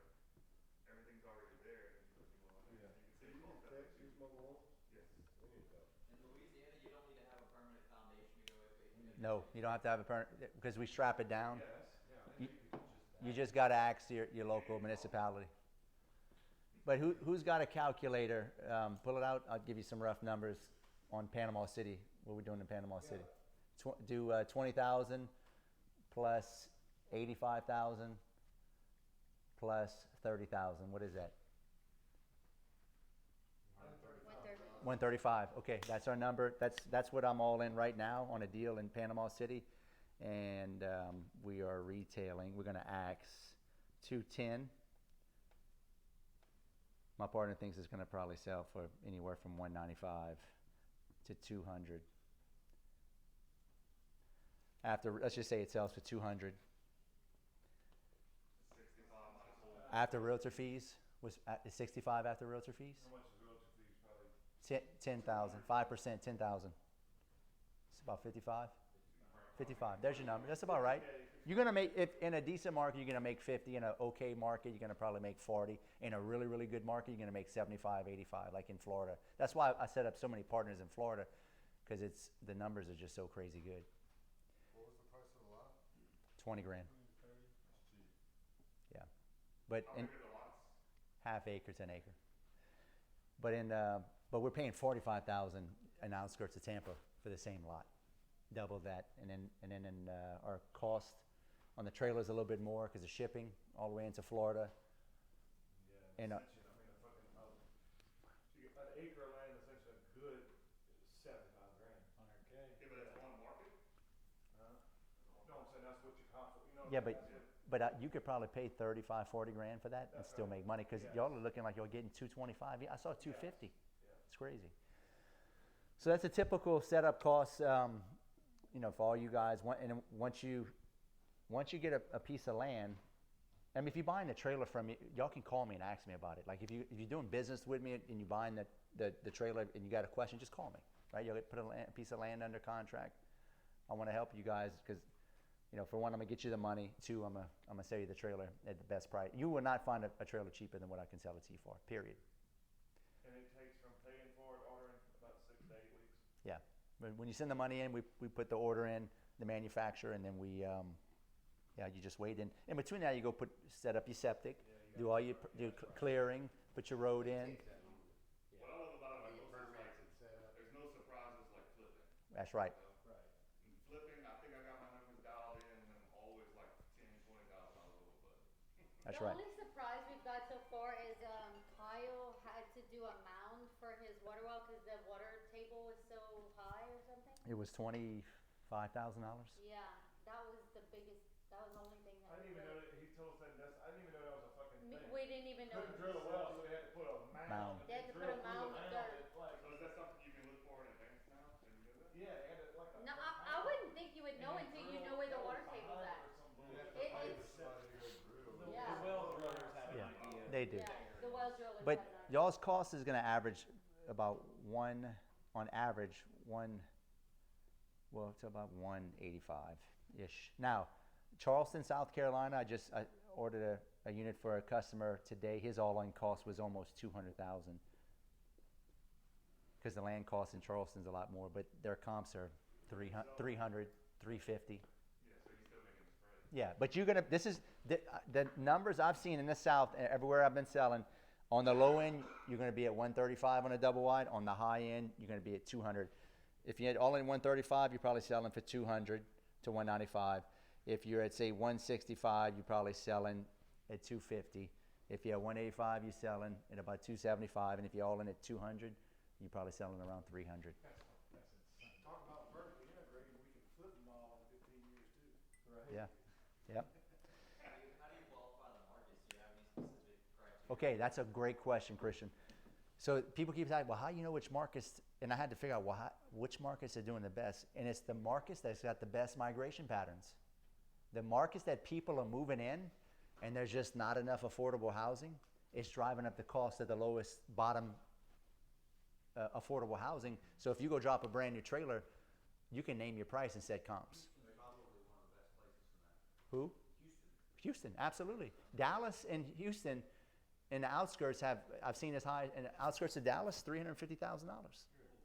Everything's already there, and you put a new one on there. Yeah. So you can Do save you cost that way use too. mobile homes? Yes. We need that. In Louisiana, you don't need to have a permanent foundation to go with it. No, you don't have to have a permit because we strap it down. Yes. Yeah. You just got to ask your local municipality. But who's got a calculator? Pull it out. I'll give you some rough numbers on Panama City. What we're doing in Panama City. Do 20,000 plus 85,000 plus 30,000. What is that? 130. 135. Okay, that's our number. That's what I'm all in right now on a deal in Panama City, and we are retailing. We're going to ax 210. My partner thinks it's going to probably sell for anywhere from 195 to 200. After, let's just say it sells for 200. 65 minus whole. After realtor fees, is 65 after realtor fees? How much is realtor fees? Probably 10,000, 5%, 10,000. It's about 55. 55. There's your number. That's about right. You're gonna make, if in a decent market, you're gonna make 50. In an okay market, you're gonna probably make 40. In a really, really good market, you're gonna make 75, 85, like in Florida. That's why I set up so many partners in Florida, because the numbers are just so crazy good. What was the price of the lot? 20 grand. That's cheap. Yeah, but How in big are the lots? half acre, 10 acre. But we're paying 45,000 in outskirts of Tampa for the same lot, double that, and then our cost on the trailer is a little bit more because of shipping all the way into Florida. Yeah, And, essentially, I mean, a fucking house. So you, an acre of land, essentially a good is 75 grand. 100K. Yeah, but it's one market? Huh? No, I'm saying that's what you cost. You know. Yeah, that's it. but you could probably pay 35, 40 grand for that and That's still right. make money because Yeah. y'all are looking like y'all getting 225. Yeah, I saw 250. Yeah. It's crazy. So that's a typical setup cost, for all you guys. And once you get a piece of land, I mean, if you're buying a trailer from me, y'all can call me and ask me about it. Like if you're doing business with me and you're buying the trailer and you got a question, just call me. Right? You'll put a piece of land under contract. I want to help you guys because, for one, I'm gonna get you the money. Two, I'm gonna sell you the trailer at the best price. You will not find a trailer cheaper than what I can sell it to you for. Period. And it takes from paying for it, ordering, about 6 to 8 weeks. Yeah. When you send the money in, we put the order in, the manufacturer, and then you just wait. And in between that, you go set up your septic, do all your clearing, put your road in. What I love about it, Get like, permits and set up. there's no surprises like flipping. That's right. Right. And flipping, I think I got my numbers dialed in, and I'm always like $10,000-$20,000 over budget. That's The right. only surprise we've got so far is Kyle had to do a mound for his water well because the water table was so high or something. It was $25,000. Yeah, that was the biggest. That was the only thing I that. didn't even know that, he told us that, I didn't even know that was a fucking thing. We didn't even know. Couldn't drill a well, so they had to put a Mound. mound. They had to put drill a through mound the with mound. dirt. It's like, So is that something you can look for in advance now? Can you do that? yeah, they had like a. No, I wouldn't think you would know until you know where the water table's at. You have to It- pay it's- for somebody to go drill. Yeah. The well drillers have an Yeah. idea. They do. Yeah, the well driller. But had that. y'all's cost is going to average about it's about 185-ish. Now, Charleston, South Carolina, I ordered a unit for a customer today. His all-in cost was almost $200,000 because the land cost in Charleston's a lot more, but their comps are 300, 350. Yeah, so he's still making the spread. Yeah, but you're gonna. This is the numbers I've seen in the South. Everywhere I've been selling, on the low end, you're gonna be at 135 on a double wide. On the high end, you're gonna be at 200. If you had all in 135, you're probably selling for 200 to 195. If you're at say 165, you're probably selling at 250. If you're at 185, you're selling at about 275, and if you're all in at 200, you're probably selling around 300. That's insane. Talk about vertically integrated, we can flip them all in 15 years too. Right? Yeah. Yep. How do you qualify the markets? Do you have any specific criteria? Okay, that's a great question, Christian. So people keep saying, well, how do you know which markets? And I had to figure out, which markets are doing the best. And it's the markets that's got the best migration patterns. The markets that people are moving in and there's just not enough affordable housing, it's driving up the cost of the lowest bottom affordable housing. So if you go drop a brand new trailer, you can name your price and set comps. Houston's probably one of the best places for that. Who? Houston, absolutely. Dallas and Houston in the outskirts I've seen as high, in the outskirts of Dallas, $350,000.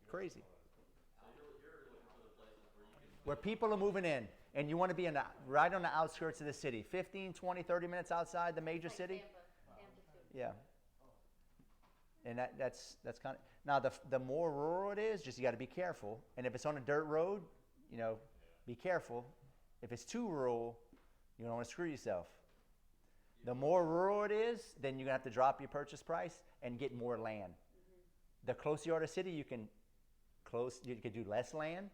Crazy. So you're looking for the places where you can. Where people are moving in and you want to be right on the outskirts of the city, 15, 20, 30 minutes outside the major Like city. Tampa too. Yeah. And that's kind of now the more rural it is, just you got to be careful. And if it's on a dirt road, you know, be careful. If it's too rural, you don't want to screw yourself. The more rural it is, then you're gonna have to drop your purchase price and get more land. The closer you are to the city, you can do less land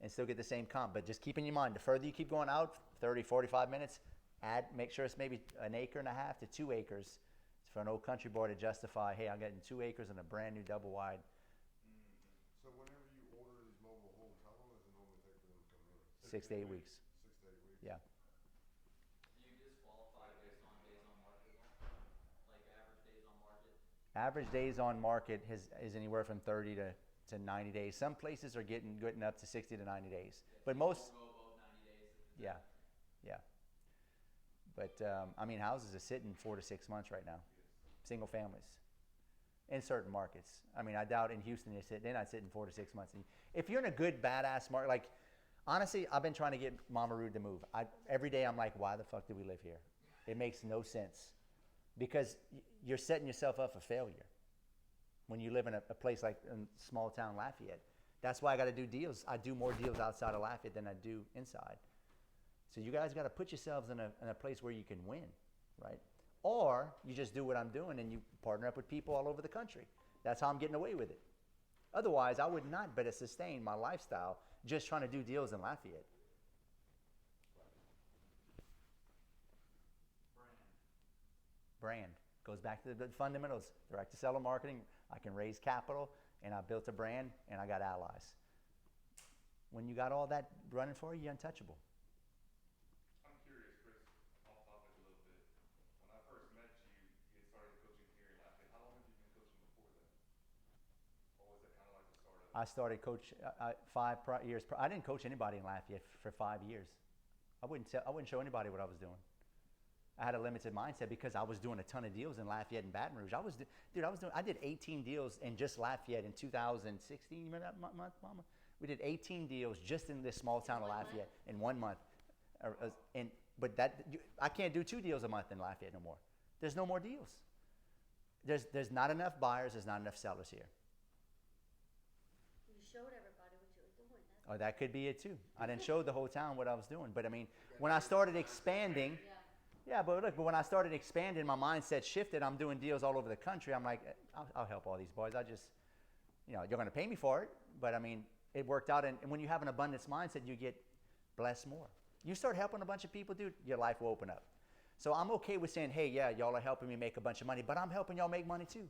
and still get the same comp. But just keep in your mind, the further you keep going out, 30, 45 minutes, make sure it's maybe 1.5 acres to 2 acres for an old country boy to justify, hey, I'm getting 2 acres and a brand new double wide. So whenever you order these mobile homes, how long does it normally take for them to come in? 6 to 8 weeks. 6 to 8 weeks? Yeah. Do you disqualify based on days on market at all? Like average days on market? Average days on market is anywhere from 30 to 90 days. Some places are getting up to 60 to 90 days. Yeah, But so you most, won't go above 90 days if it's yeah, yeah. But I mean, houses are sitting 4 to 6 months right now, single families, in certain markets. I mean, I doubt in Houston they're not sitting 4 to 6 months. And if you're in a good badass market, like honestly, I've been trying to get Mama Rood to move. Every day I'm like, why the fuck do we live here? It makes no sense, because you're setting yourself up for failure when you live in a place like in small town Lafayette. That's why I got to do deals. I do more deals outside of Lafayette than I do inside. So you guys got to put yourselves in a place where you can win, right? Or you just do what I'm doing and you partner up with people all over the country. That's how I'm getting away with it. Otherwise, I would not better sustain my lifestyle just trying to do deals in Lafayette. Brand goes back to the fundamentals. Direct to seller marketing. I can raise capital, and I built a brand, and I got allies. When you got all that running for you, you're untouchable. I'm curious, Chris, off topic a little bit. When I first met you, you had started coaching here in Lafayette. How long had you been coaching before that? Or was that kind of like the start of it? I started coach 5 years. I didn't coach anybody in Lafayette for 5 years. I wouldn't show anybody what I was doing. I had a limited mindset because I was doing a ton of deals in Lafayette and Baton Rouge. I did 18 deals in just Lafayette in 2016. You remember that month, Mama? We did 18 deals just in this small town of Lafayette in 1 month. I can't do 2 deals a month in Lafayette no more. There's no more deals. There's not enough buyers. There's not enough sellers here. You showed everybody what you were doing. That's Oh, that could be it too. I didn't show the whole town what I was doing, but I mean, when I started expanding. Yeah, but when I started expanding, my mindset shifted. I'm doing deals all over the country. I'm like, I'll help all these boys. You're going to pay me for it. But I mean, it worked out. And when you have an abundance mindset, you get blessed more. You start helping a bunch of people, dude, your life will open up. So I'm okay with saying, hey, yeah, y'all are helping me make a bunch of money, but I'm helping y'all make money too.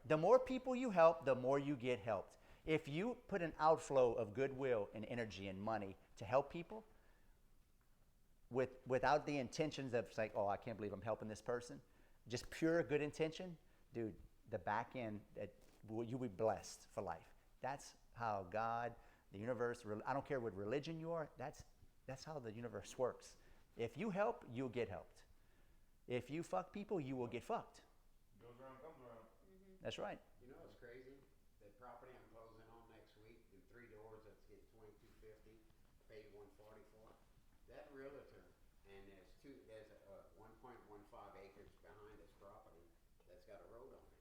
The more people you help, the more you get helped. If you put an outflow of goodwill and energy and money to help people, without the intentions of like, oh, I can't believe I'm helping this person, just pure good intention, dude, the back end, you'll be blessed for life. That's how God, the universe, I don't care what religion you are, that's how the universe works. If you help, you'll get helped. If you fuck people, you will get fucked. Goes around, comes around. That's right. You know what's crazy? The property I'm closing on next week, in 3 doors, that's getting $2,250, paid $140 for. That realtor, and there's 1.15 acres behind this property that's got a road on it.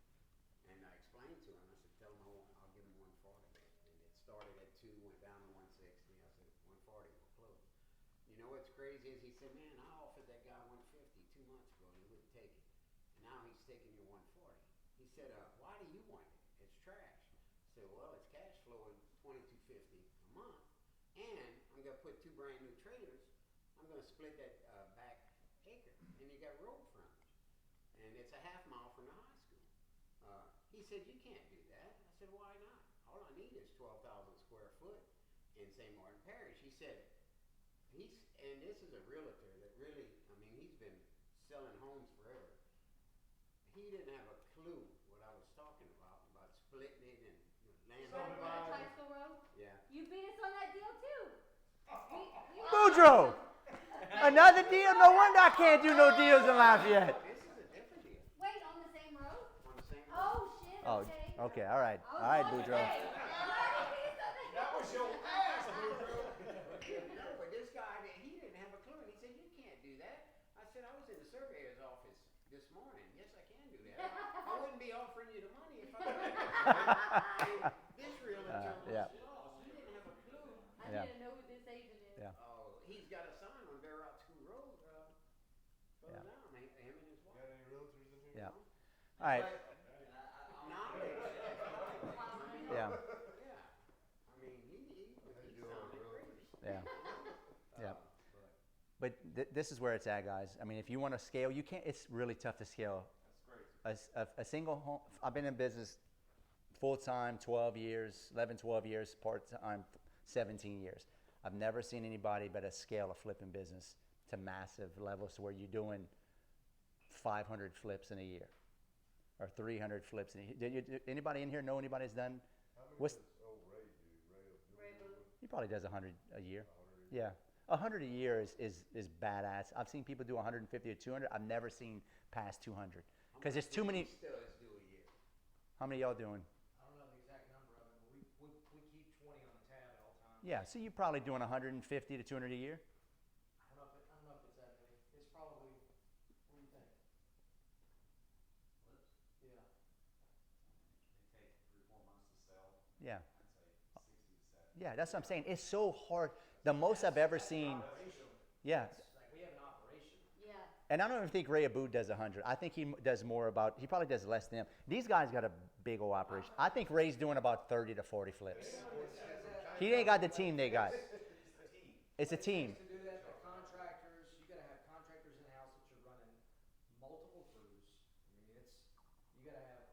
And I explained to him, I said, tell him I'll give him 140. And it started at 2, went down to 160. I said, 140, we'll close. You know what's crazy is he said, man, I offered that guy 150 2 months ago and he wouldn't take it. And now he's taking your 140. He said, why do you want it? It's trash. I said, well, it's cash flowing $2,250 a month. And I'm going to put 2 brand new trailers. I'm going to split that back acre. And you got road frontage. And it's a half mile from the high school. He said, you can't do that. I said, why not? All I need is 12,000 square foot in St. Martin Parish. He said, and this is a realtor that really, I mean, he's been selling homes forever. He didn't have a clue what I was talking about splitting it and land. right there at High School Road. Yeah. You beat us on that deal too. Boudreaux! Another deal? No wonder I can't do no deals in Lafayette. This is a different deal. Wait, on the same road? On the same road. Oh shit. Oh, Okay. okay, all right. All right, Boudreaux. That was your ass, Boudreaux. No, but this guy, he didn't have a clue. And he said, you can't do that. I said, I was in the surveyor's office this morning. Yes, I can do that. I wouldn't be offering you This realtor was yeah. lost. He didn't have a clue. I Yeah. need to know who this agent is. Yeah. Oh, he's got a sign on Bear Rock School Road, further Yeah. down, him and his wife. Got any realtors in here? Yeah. All right. Knowledge. Yeah. Yeah. I mean, he They do all the sounded great. realtors. Yeah. Yeah. But this is where it's at, guys. I mean, if you want to scale, you can't. It's really tough to scale. That's crazy. A single home. I've been in business full time 12 years, 11, 12 years, part time 17 years. I've never seen anybody but a scale of flipping business to massive levels to where you're doing 500 flips in a year or 300 flips in a year. Anybody in here know anybody that's done? How many What's- does old Ray do? Ray Boo. He probably does 100 a year. 100 a year? Yeah. 100 a year is badass. I've seen people do 150 or 200. I've never seen past 200 because there's too many. Studs do a year. How many of y'all doing? I don't know the exact number of them, but we keep 20 on the tab at all times. Yeah, so you're probably doing 150 to 200 a year. I don't know if it's that many. It's probably, what do you think? Yeah. They take 3-4 months to sell. Yeah, I'd say 60 to 70. yeah, that's what I'm saying. It's so hard. The most I've ever seen. Yeah, It's like we have an operation. Yeah. and I don't even think Ray Abood does 100. I think he does more about. He probably does less than them. These guys got a big old operation. I think Ray's doing about 30 to 40 flips. He ain't got the team they got. It's a team. To do that, the contractors, you gotta have contractors in-house that you're running multiple crews. I mean, you gotta have,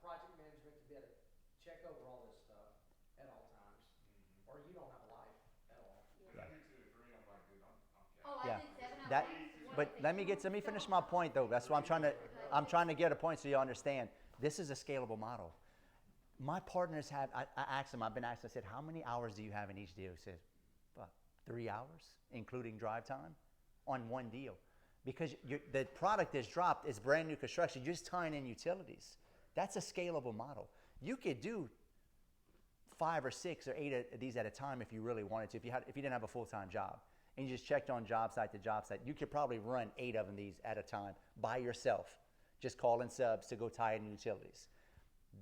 project management to be able to check over all this stuff at all times, or you don't have a life at all. When I do 2 to 3, I'm like, dude, I'm Oh, Yeah. I did 7 out That, of 10. but let me finish my point though. That's what I'm trying to get a point so you understand. This is a scalable model. My partners have. I asked them. I've been asked. I said, how many hours do you have in each deal? He says, about 3 hours, including drive time, on one deal, because the product is dropped. It's brand new construction. You're just tying in utilities. That's a scalable model. You could do 5 or 6 or 8 of these at a time if you really wanted to. If you didn't have a full-time job and you just checked on job site to job site, you could probably run 8 of them these at a time by yourself, just calling subs to go tie in utilities.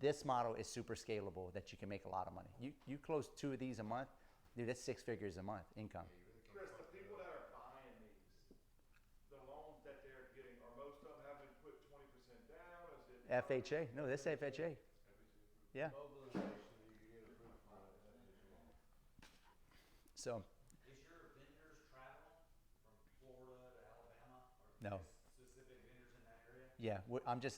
This model is super scalable that you can make a lot of money. You close 2 of these a month, dude, that's 6 figures a month income. Chris, the people that are buying these, the loans that they're getting, are most of them having to put 20% down? Is it FHA? No, this FHA. Yeah. Mobilization, you can get approved for that. So, Is your vendors traveling from Florida to Alabama? Or No. specific vendors in that area? yeah,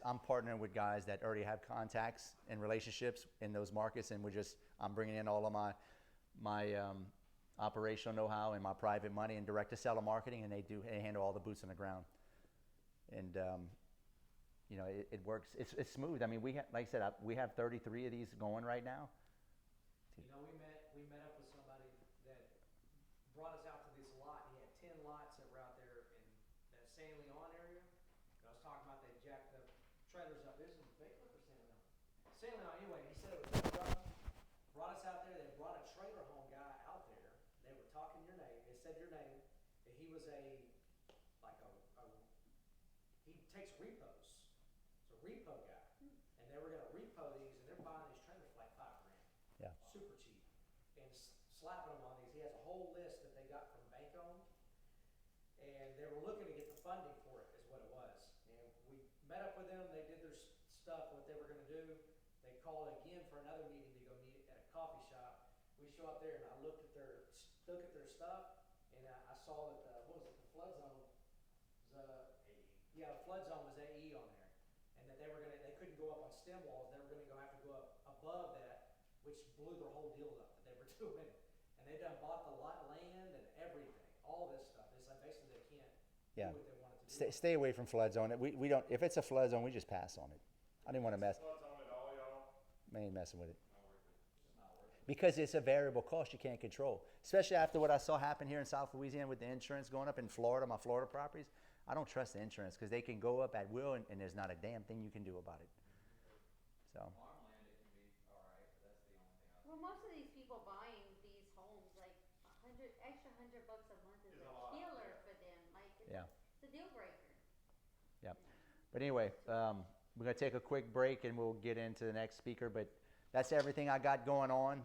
I'm partnering with guys that already have contacts and relationships in those markets, and I'm bringing in all of my operational know-how and my private money and direct to seller marketing, and they handle all the boots on the ground. And it works. It's smooth. I mean, like I said, we have 33 of these going right now. You know, we met up with somebody that brought us out to this lot, and he had 10 lots that were out there in that San Leon area. And I was talking about they jacked the trailers up. This is Bailiff or San Leon? San Leon, anyway, he said it was rough. Brought us out there, they brought a trailer home guy out there. They were talking your name, they said your name, and he was he takes repos. It's a repo guy. And they were gonna repo these, and they're buying these trailers for like $5,000. Yeah. Super cheap. And slapping them on these. He has a whole list that they got from Bank-owned. And they were looking to get the funding for it, is what it was. And we met up with them, they did their stuff, what they were gonna do. They called again for another meeting to go meet at a coffee shop. We show up there and I looked at their stuff, and I saw that the flood zone was the flood zone was AE on there. And that they couldn't go up on stem walls, they were gonna have to go up above that, which blew their whole deal up that they were doing. And they done bought the land and everything, all this stuff. It's like basically they can't Yeah. do what they wanted to do. Stay away from flood zone. We don't. If it's a flood zone, we just pass on it. I didn't want to mess. floods on it all, y'all? I ain't messing with it. Not worth it. It's not worth it. Because it's a variable cost you can't control. Especially after what I saw happen here in South Louisiana with the insurance going up in Florida, my Florida properties. I don't trust the insurance because they can go up at will and there's not a damn thing you can do about it. So, Farmland, it can be all right, but that's the only thing I. Well, most of these people buying these homes, like extra $100 a month is Is a a lot, killer yeah. for them. Like, Yeah. it's a deal breaker. yeah. But anyway, we're going to take a quick break and we'll get into the next speaker. But That's everything I got going on.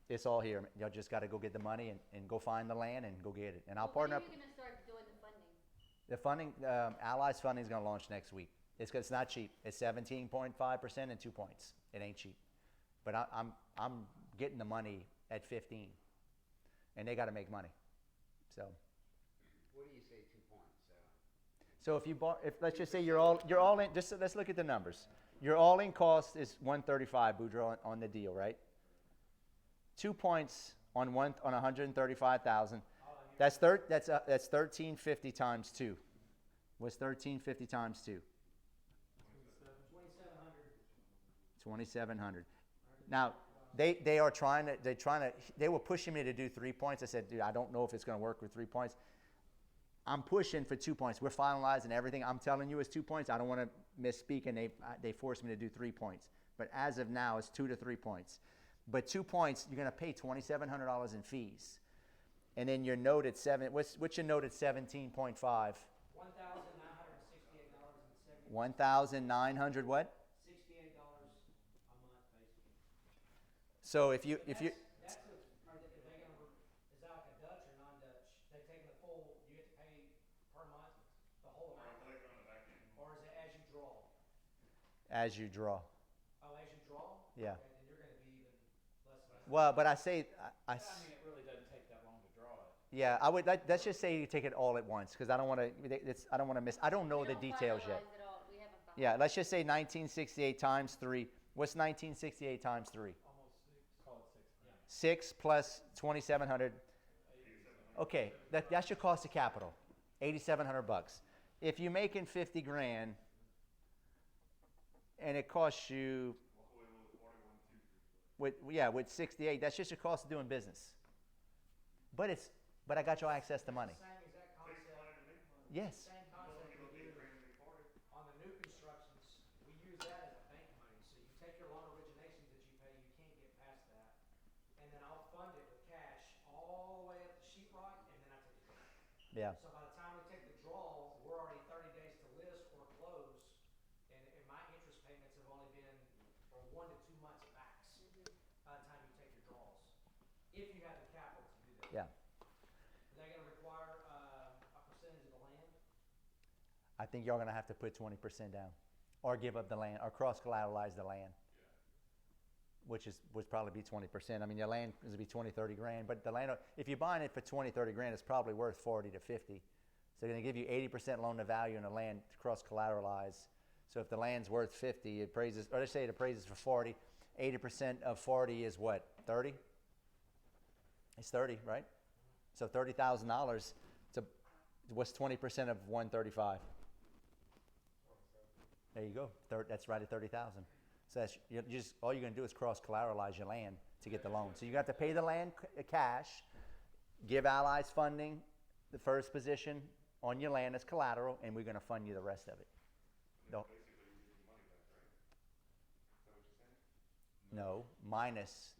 It's all here. Y'all just got to go get the money and go find the land and go get it. And I'll partner up. When are you gonna start doing the funding? The funding, Allies funding is going to launch next week. It's not cheap. It's 17.5% and 2 points. It ain't cheap, but I'm getting the money at 15, and they got to make money. So. What do you say, 2 points? So if you bought, if let's just say you're all in. Just let's look at the numbers. Your all-in cost is 135, Boudreaux, on the deal, right? 2 points on 135,000. That's 1350 times 2. What's 1350 times 2? 2,700. Now they were pushing me to do 3 points. I said, dude, I don't know if it's going to work with 3 points. I'm pushing for 2 points. We're finalizing everything. I'm telling you it's 2 points. I don't want to misspeak, and they forced me to do 3 points. But as of now, it's 2 to 3 points. But 2 points, you're going to pay $2,700 in fees, and then your note at what's your note at 17.5? $1,968.70. 1,900 what? $68 a month, basically. So if you That's are they gonna, is that like a Dutch or non-Dutch? They taking the full, you get to pay per month, the whole amount? Or is it as you draw? as you draw. Oh, as you draw? Yeah. Okay, then you're gonna be even less than that. Well, but I say I mean, it really doesn't take that long to draw it. yeah, I would. Let's just say you take it all at once, because I don't want to. I don't want to miss. I don't know We the don't details yet. finalize it all. We haven't finalized. Yeah, let's just say 1968 times 3. What's 1968 times 3? Almost 6, call it 6 grand. 6 plus 2,700. Okay, that's your cost of capital, $8,700. If you're making 50 grand, and it costs you, with 68, that's just your cost of doing business. But I got your access to money. Same exact concept. Yes. Same concept we do on the new constructions. We use that as a bank money. So you take your loan originations that you pay, you can't get past that. And then I'll fund it with cash all the way up to sheetrock, and then I take the draw. Yeah. So by the time we take the draw, we're already 30 days to list or close, and my interest payments have only been for 1 to 2 months max by the time you take your draws. If you have the capital to do that. Yeah. Are they gonna require a percentage of the land? I think y'all gonna have to put 20% down, or give up the land, or cross collateralize the land, which would probably be 20%. I mean, your land is gonna be 20, 30 grand, but the land, if you're buying it for 20, 30 grand, it's probably worth 40 to 50. So they're gonna give you 80% loan to value in the land to cross collateralize. So if the land's worth 50, it appraises, or let's say it appraises for 40, 80% of 40 is what, 30? It's 30, right? So $30,000 to, what's 20% of 135? There you go. That's right at 30,000. So that's all you're gonna do is cross collateralize your land to get the loan. So you got to pay the land cash, give Allies funding, the first position on your land as collateral, and we're gonna fund you the rest of it. Don't. No, minus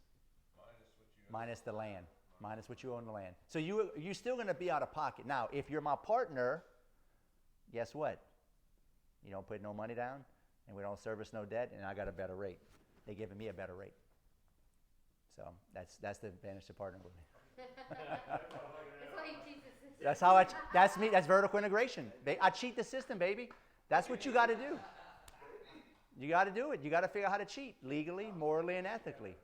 the land, minus what you own the land. So you're still gonna be out of pocket. Now, if you're my partner, guess what? You don't put no money down, and we don't service no debt, and I got a better rate. They're giving me a better rate. So that's the advantage to partner with me. That's why you cheat the system. That's how that's me. That's vertical integration. I cheat the system, baby. That's what you got to do. You got to do it. You got to figure out how to cheat legally, morally, and ethically.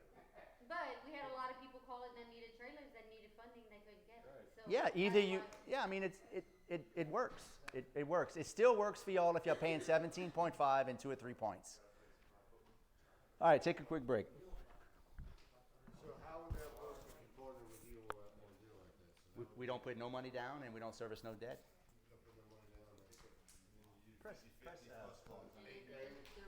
But we had a lot of people calling that needed trailers that needed funding they couldn't get. So Yeah, either that's you. why- Yeah, I mean it works. It works. It still works for y'all if you're paying 17.5 and 2 or 3 points. All right, take a quick break. So how would that work if you partner with you on a deal like this? We don't put no money down, and we don't service no debt. You don't put no money down, and Press. And if the